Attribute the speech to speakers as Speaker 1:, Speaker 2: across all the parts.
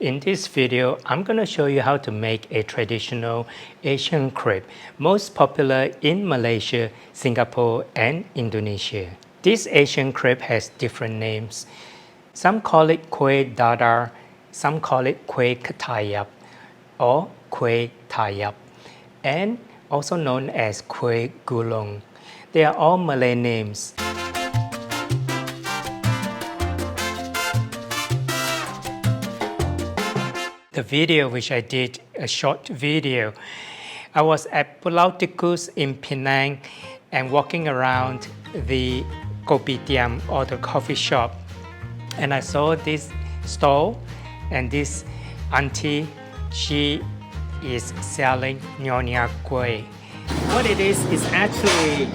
Speaker 1: In this video, I'm going to show you how to make a traditional Asian crepe, most popular in Malaysia, Singapore, and Indonesia. This Asian crepe has different names. Some call it Kuih Dadar, some call it Kuih Ketayap or Kuih Tayap, and also known as Kuih Gulung. They are all Malay names. The video which I did, a short video, I was at Pulau Tikus in Penang and walking around the kopitiam or the coffee shop, and I saw this stall and this auntie, she is selling nyonya kuih. What it is actually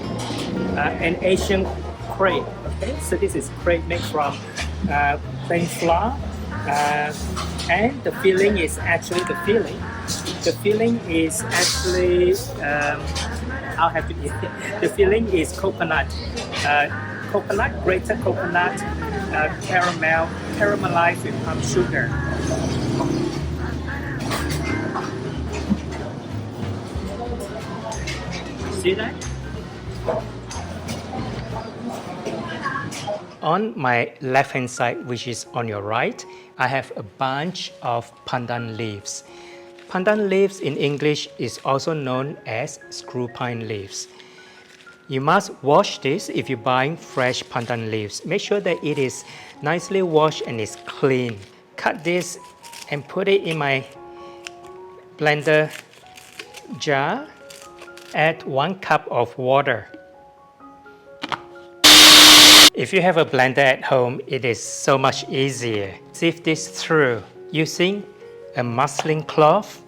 Speaker 1: an Asian crepe. Okay, so this is crepe made from plain flour. And the filling is actually The filling is actually I'll have to eat it. The filling is coconut, grated coconut, caramelized with palm sugar. See that? On my left hand side, which is on your right, I have a bunch of pandan leaves. Pandan leaves in English is also known as screw pine leaves. You must wash this if you're buying fresh pandan leaves. Make sure that it is nicely washed and is clean. Cut this and put it in my blender jar. Add 1 cup of water. If you have a blender at home, it is so much easier. Sift this through using a muslin cloth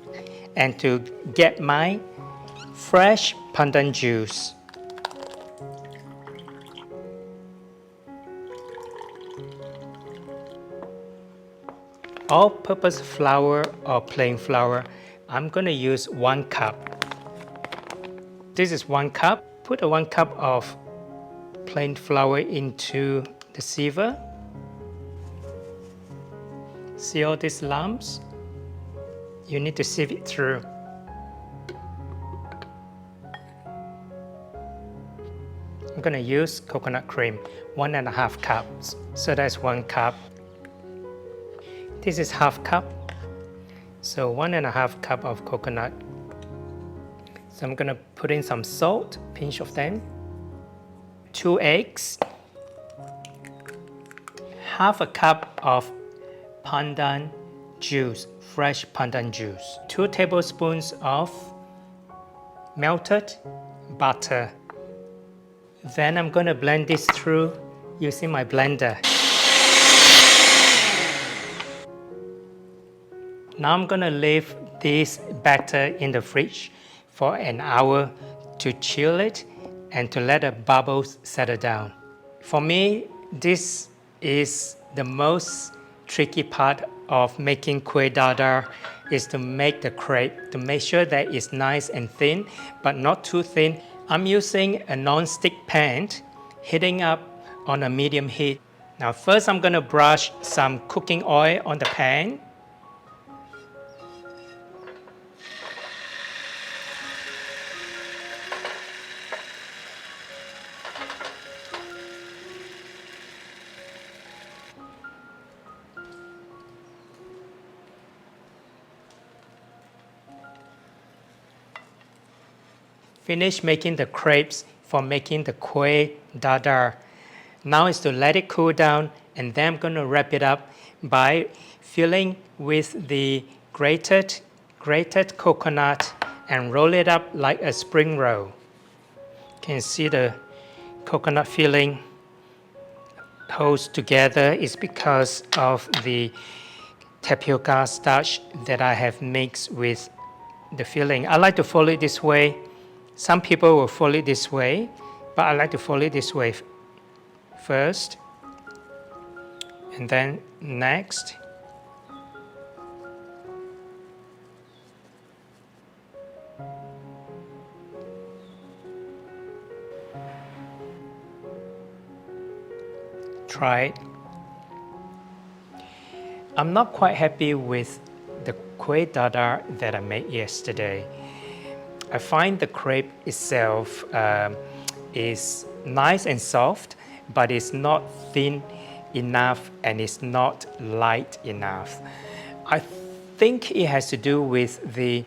Speaker 1: and to get my fresh pandan juice. All-purpose flour or plain flour, I'm going to use 1 cup. This is 1 cup. Put a 1 cup of plain flour into the sieve. See all these lumps? You need to sieve it through. I'm going to use coconut cream, 1.5 cups. So that's 1 cup. This is half cup. So 1.5 cup of coconut. So I'm going to put in some salt, pinch of them. 2 eggs, half a cup of pandan juice, fresh pandan juice, 2 tablespoons of melted butter. Then I'm going to blend this through using my blender. Now I'm going to leave this batter in the fridge for an hour to chill it and to let the bubbles settle down. For me, this is the most tricky part of making Kuih Dadar, is to make the crepe, to make sure that it's nice and thin, but not too thin. I'm using a non-stick pan, heating up on a medium heat. Now first I'm going to brush some cooking oil on the pan. Finish making the crepes for making the Kuih Dadar. Now is to let it cool down, and then I'm going to wrap it up by filling with the grated coconut and roll it up like a spring roll. You can see the coconut filling holds together is because of the tapioca starch that I have mixed with the filling. I like to fold it this way. Some people will fold it this way, but I like to fold it this way first, and then next. Try it. I'm not quite happy with the Kuih Dadar that I made yesterday. I find the crepe itself is nice and soft, but it's not thin enough and it's not light enough. I think it has to do with the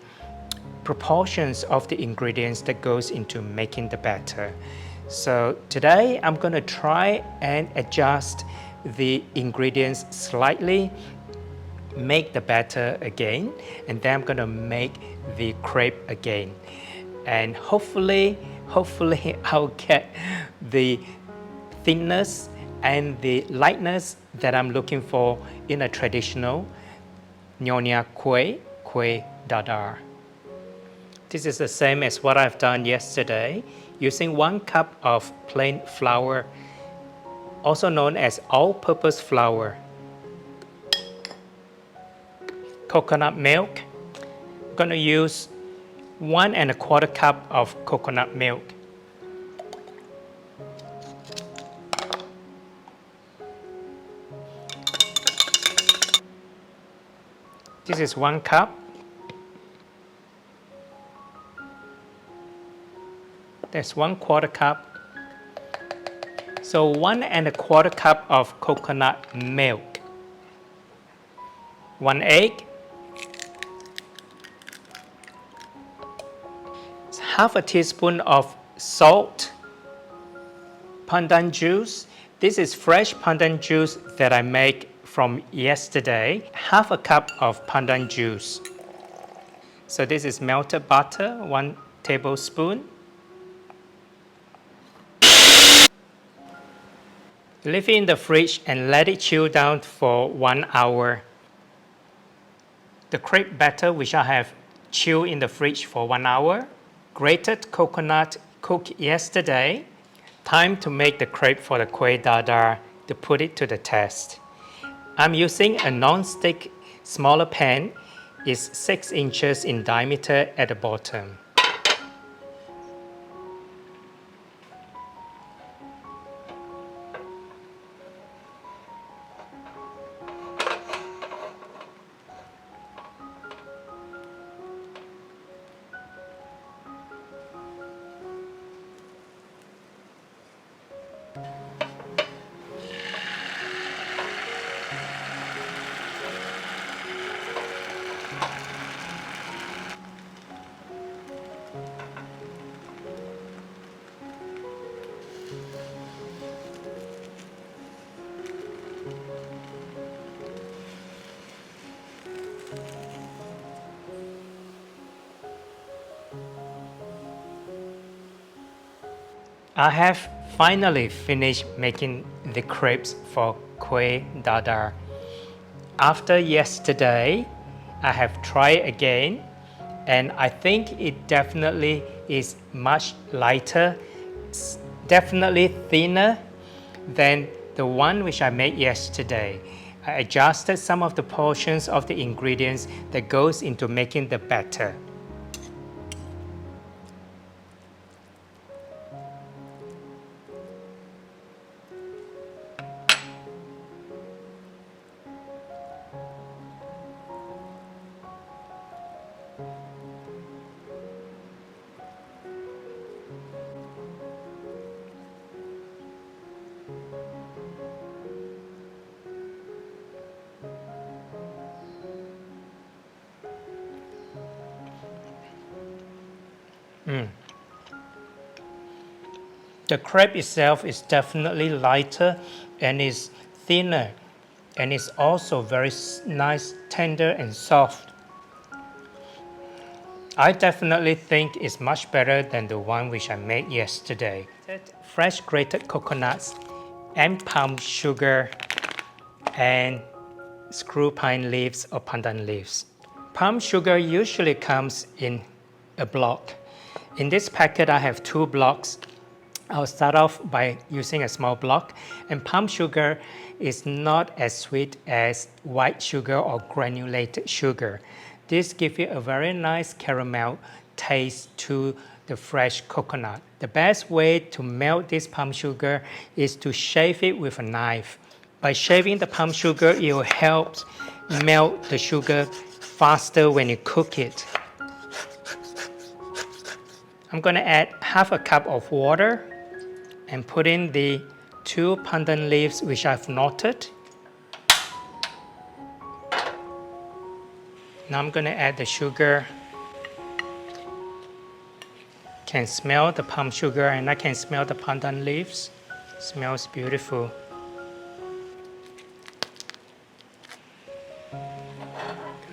Speaker 1: proportions of the ingredients that goes into making the batter. So today I'm going to try and adjust the ingredients slightly, make the batter again, and then I'm going to make the crepe again. And hopefully I'll get the thinness and the lightness that I'm looking for in a traditional nyonya Kuih Dadar. This is the same as what I've done yesterday, using 1 cup of plain flour, also known as all-purpose flour. Coconut milk. I'm going to use 1 1/4 cup of coconut milk. This is 1 cup. That's 1/4 cup. So 1 1/4 cup of coconut milk. 1 egg. Half a teaspoon of salt. Pandan juice. This is fresh pandan juice that I make from yesterday. Half a cup of pandan juice. So this is melted butter, 1 tablespoon. Leave it in the fridge and let it chill down for 1 hour. The crepe batter which I have chilled in the fridge for 1 hour. Grated coconut cooked yesterday. Time to make the crepe for the Kuih Dadar to put it to the test. I'm using a non-stick smaller pan. It's 6 inches in diameter at the bottom. I have finally finished making the crepes for Kuih Dadar. After yesterday, I have tried again, and I think it definitely is much lighter, definitely thinner than the one which I made yesterday. I adjusted some of the portions of the ingredients that goes into making the batter. The crepe itself is definitely lighter and is thinner, and it's also very nice, tender and soft. I definitely think it's much better than the one which I made yesterday. Fresh grated coconuts and palm sugar and screw pine leaves or pandan leaves. Palm sugar usually comes in a block. In this packet I have 2 blocks. I'll start off by using a small block, and palm sugar is not as sweet as white sugar or granulated sugar. This gives you a very nice caramel taste to the fresh coconut. The best way to melt this palm sugar is to shave it with a knife. By shaving the palm sugar, it will help melt the sugar faster when you cook it. I'm going to add half a cup of water and put in the 2 pandan leaves which I've knotted. Now I'm going to add the sugar. Can smell the palm sugar and I can smell the pandan leaves. Smells beautiful.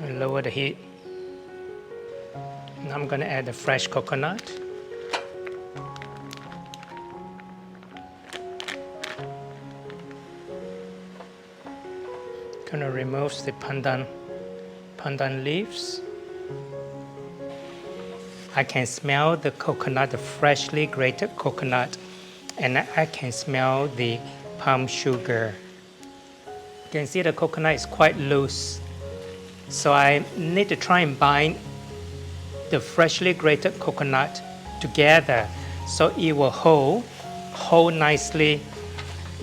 Speaker 1: Lower the heat. Now I'm going to add the fresh coconut. Going to remove the pandan leaves. I can smell the coconut, the freshly grated coconut, and I can smell the palm sugar. You can see the coconut is quite loose, so I need to try and bind the freshly grated coconut together so it will hold nicely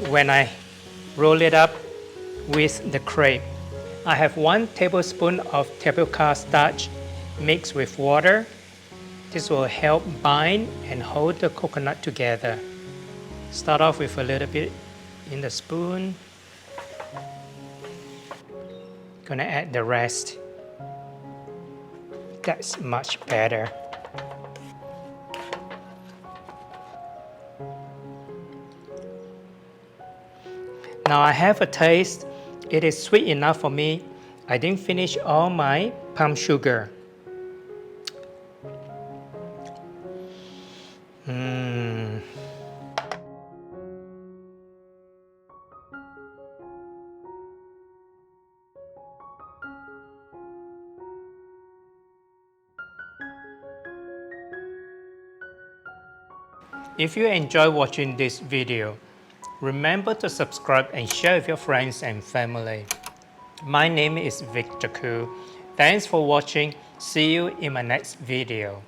Speaker 1: when I roll it up with the crepe. I have 1 tablespoon of tapioca starch mixed with water. This will help bind and hold the coconut together. Start off with a little bit in the spoon. Gonna add the rest. That's much better. Now I have a taste. It is sweet enough for me. I didn't finish all my palm sugar. If you enjoy watching this video, remember to subscribe and share with your friends and family. My name is Victor Koo. Thanks for watching. See you in my next video.